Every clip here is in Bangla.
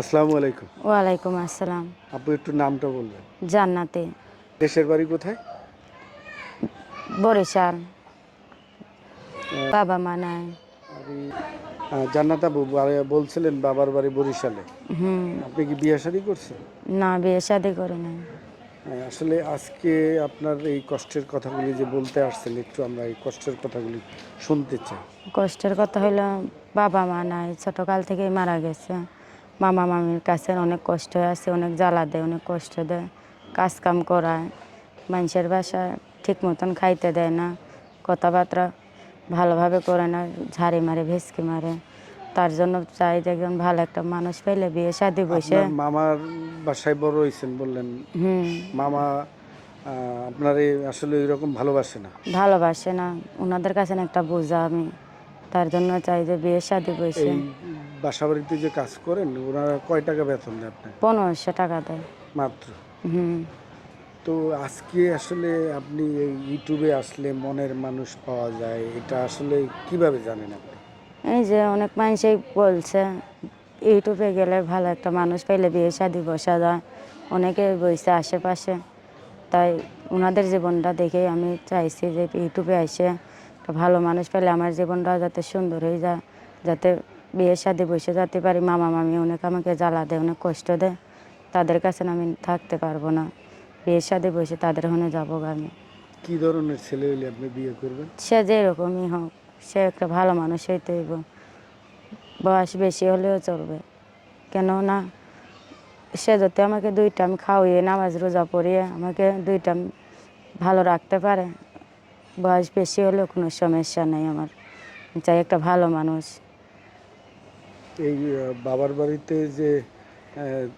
আসসালামু আলাইকুম। ওয়ালাইকুম আসসালাম। আপু একটু নামটা বলবেন? জান্নাতি, দেশের বাড়ি কোথায়? বরিশাল। আ বাবা মা নাই। বাড়ি জান্নাত আপু বলছিলেন বাবার বাড়ি বরিশালে। হুম। আপনি কি বিয়ে-শাদী করছেন? না, বিয়ে শাদি করি নাই। আসলে আজকে আপনার এই কষ্টের কথাগুলি যে বলতে আসছেন, একটু আমরা এই কষ্টের কথাগুলি শুনতে চাই। কষ্টের কথা হইলো বাবা মা নাই, ছোটকাল থেকেই মারা গেছে। মামা মামির কাছে অনেক কষ্ট আছে, অনেক জ্বালা দেয়, অনেক কষ্ট দেয়, কাজ কাম করায়, মানুষের বাসায় ঠিক মতন খাইতে দেয় না, কথাবার্তা ভালোভাবে করে না, ঝাড়ি মারে, ভেসকি মারে। তার জন্য চাই যে একজন ভালো একটা মানুষ পেলে বিয়ে শাদি বসে। আপনার মামার বাসায় বড় হইছেন বললেন। হুম। মামা আপনারে আসলে ওইরকম ভালোবাসে না। ভালোবাসে না, ওনাদের কাছে না একটা বোঝা আমি। তার জন্য চাই যে বিয়ে শাদি বসে। এই বাসাবাড়িতে যে কাজ করেন, ওনারা কয় টাকা বেতন দেয় আপনাকে? 1500 টাকা দেয়। মাত্র? হুম। তো আজকে আসলে আপনি এই ইউটিউবে আসলে মনের মানুষ পাওয়া যায়, এটা আসলে কিভাবে জানেন আপনি? এই যে অনেক মানুষই বলছে ইউটিউবে গেলে ভালো একটা মানুষ পাইলে বিয়ে শাদি বসা যায়, অনেকে বলছে আশেপাশে। তাই ওনাদের জীবনটা দেখেই আমি চাইছি যে ইউটিউবে এসে একটা ভালো মানুষ পেলে আমার জীবনটা যাতে সুন্দর হয়ে যায়, যাতে বিয়ে শাদি বসে যেতে পারি। মামা মামি অনেক আমাকে জ্বালা দেয়, অনেক কষ্ট দেয়, তাদের কাছে না আমি থাকতে পারবো না। বিয়ে শাদি বসে তাদের ওখানে যাবো আমি। কি ধরনের ছেলে হইলে আপনি বিয়ে করবেন? সে যেরকমই হোক, সে একটা ভালো মানুষ হইতে হইব। বয়স বেশি হলেও চলবে, কেন না সে যদি আমাকে 2 টাইম খাওয়িয়ে নামাজ রোজা পড়িয়ে আমাকে 2 টাইম ভালো রাখতে পারে, বয়স বেশি হলেও কোনো সমস্যা নেই আমার। আমি চাই একটা ভালো মানুষ। এই বাবার বাড়িতে যে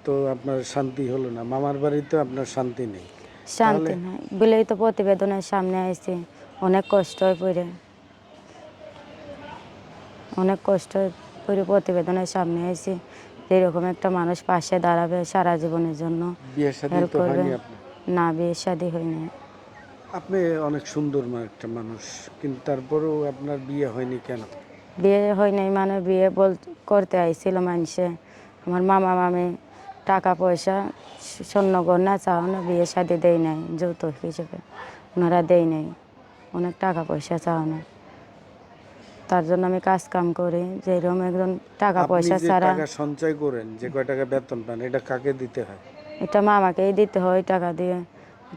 তো আপনার শান্তি হলো না, মামার বাড়িতে আপনার শান্তি নেই, তাহলে শান্তি নাই বলেই তো প্রতিবেদনের সামনে আইছি। অনেক কষ্ট পড়ে, অনেক কষ্ট করে প্রতিবেদনের সামনে আইছি। এরকম একটা মানুষ পাশে দাঁড়াবে সারা জীবনের জন্য, বিয়ে শাদী হেল্প তো করবে। হয়নি আপনার? না, বিয়ে শাদী হয়নি। আপনি অনেক সুন্দর একটা মানুষ, কিন্তু তারপরেও আপনার বিয়ে হয়নি কেন? বিয়ে হয় নাই মানে বিয়ে করতে আইছিল মানুষে, আমার মামা মামি টাকা পয়সা স্বর্ণ গয়না চাও না, বিয়ে শাদি দেয় নাই যৌতুক হিসেবে, ওনারা দেয় নাই, অনেক টাকা পয়সা চাও না। তার জন্য আমি কাজ কাম করি, যেরকম একজন টাকা আপনি পয়সা যে ছাড়া। টাকা সঞ্চয় করেন, যে কয় টাকা বেতন পান, এটা কাকে দিতে হয়? এটা মামাকেই দিতে হয় টাকা দিয়ে,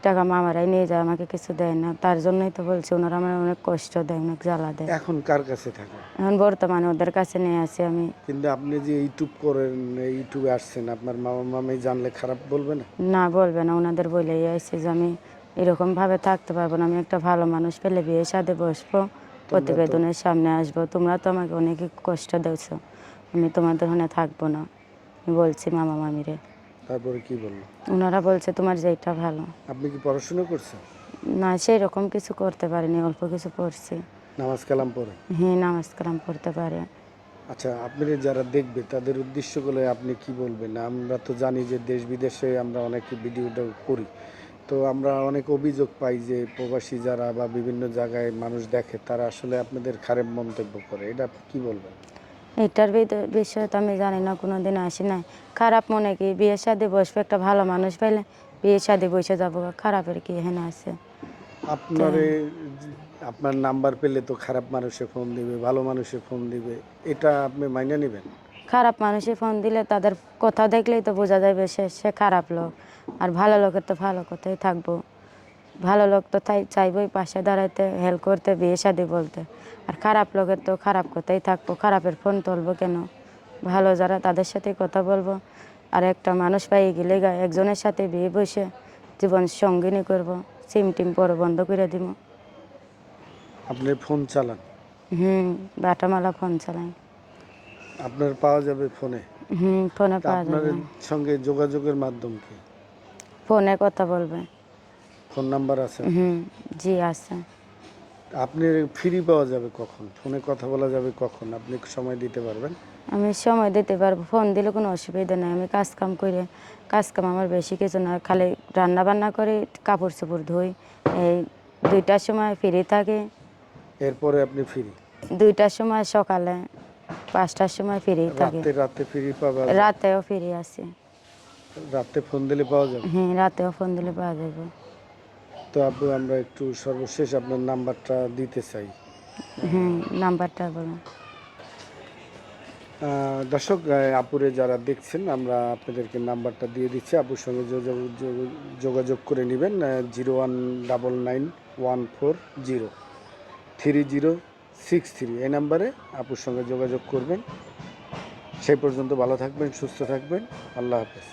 টাকা মামারাই নিয়ে যায়, আমাকে কিছু দেয় না। তার জন্যই তো বলছি ওনারা আমার অনেক কষ্ট দেয়, অনেক জ্বালা দেয়। এখন কার কাছে থাকে? এখন বর্তমানে ওদের কাছে নিয়ে আছি আমি। কিন্তু আপনি যে ইউটিউব করেন, ইউটিউবে আসছেন, আপনার মামা মামি জানলে খারাপ বলবে না? না, বলবে না, ওনাদের বলেই আইসি যে আমি এরকমভাবে থাকতে পারবো না, আমি একটা ভালো মানুষ পেলে বিয়ে শাদী বসবো, তোমরা তো প্রতিবেদনের সামনে আসবো। তোমরা তো আমাকে অনেক কষ্ট দিয়েছো, আমি তোমাদের ওখানে থাকবো না, আমি বলছি মামা মামিরে। তারপরে কি বললো? ওনারা বলছে তোমার যেটা ভালো। আপনি কি পড়াশোনা করছেন? না, সেই রকম কিছু করতে পারিনি, অল্প কিছু পড়ছি। নামাজ কালাম পড়ে? হ্যাঁ, নামাজ কালাম পড়তে পারে। আচ্ছা, আপনাদের যারা দেখবে তাদের উদ্দেশ্য করে আপনি কি বলবেন? আমরা তো জানি যে দেশ বিদেশে আমরা অনেক ভিডিওটা করি, তো আমরা অনেক অভিযোগ পাই যে প্রবাসী যারা বা বিভিন্ন জায়গায় মানুষ দেখে, তারা আসলে আপনাদের খারাপ মন্তব্য করে, এটা আপনি কি বলবেন? এটার বিষয়ে তো আমি জানি না, কোনো দিন আসি নাই। খারাপ মনে কি, বিয়ে শাদী বসবে, একটা ভালো মানুষ পেলে বিয়ে শাদী বসে যাবো, খারাপের কি এখানে আছে? আপনারে আপনার নাম্বার পেলে তো খারাপ মানুষে ফোন দিবে, ভালো মানুষে ফোন দিবে, এটা আপনি মাইনে নেবেন? খারাপ মানুষে ফোন দিলে তাদের কথা দেখলেই তো বোঝা যাবে সে সে খারাপ লোক। আর ভালো লোকের তো ভালো কথাই থাকবো। ভালো লোক তো তাই চাইবই পাশে দাঁড়াইতে, হেল্প করতে, বিয়ে শাদী বলতে। আর খারাপ লোকের তো খারাপ কথাই থাকবো, খারাপের ফোন তুলবো কেন? ভালো যারা তাদের সাথে কথা বলবো। আর একটা মানুষ পাই গেলে একজনের সাথে বিয়ে বসে জীবন সঙ্গিনী করবো, সিম টিম পরে বন্ধ করে দিব। আপনি ফোন চালান? বাটামালা ফোন চালাই। আপনার পাওয়া যাবে ফোনে? ফোনে তা পাওয়া আপনার যাবে। সঙ্গে যোগাযোগের মাধ্যম কি? ফোনে কথা বলবে। ফোন নাম্বার আছে? জি আছে। আপনি ফ্রি পাওয়া যাবে কখন? ফোনে কথা বলা যাবে কখন? আপনি সময় দিতে পারবেন? আমি সময় দিতে পারবো, ফোন দিলে কোনো অসুবিধা নেই। আমি কাজ কাম করে, কাজ কাম আমার বেশি কিছু না, খালি রান্না বান্না করে, কাপড় চোপড় ধুই। এই 2টার সময় ফ্রি থাকি। এরপরে আপনি ফ্রি? 2টার সময় সকালে 5টার সময় ফ্রি থাকি। রাতে ফ্রি পাওয়া যায়? রাতেও ফ্রি আছি। রাতে ফোন দিলে পাওয়া যাবে? হ্যাঁ, রাতেও ফোন দিলে পাওয়া যাবে। তো আপু আমরা একটু সর্বশেষ আপনার নাম্বারটা দিতে চাই। হ্যাঁ, নাম্বারটা বলুন। দর্শক, আপুরে যারা দেখছেন আমরা আপনাদেরকে নাম্বারটা দিয়ে দিচ্ছি, আপুর সঙ্গে যোগাযোগ করে নেবেন। 019140303 এই নাম্বারে আপুর সঙ্গে যোগাযোগ করবেন। সেই পর্যন্ত ভালো থাকবেন, সুস্থ থাকবেন। আল্লাহ হাফেজ।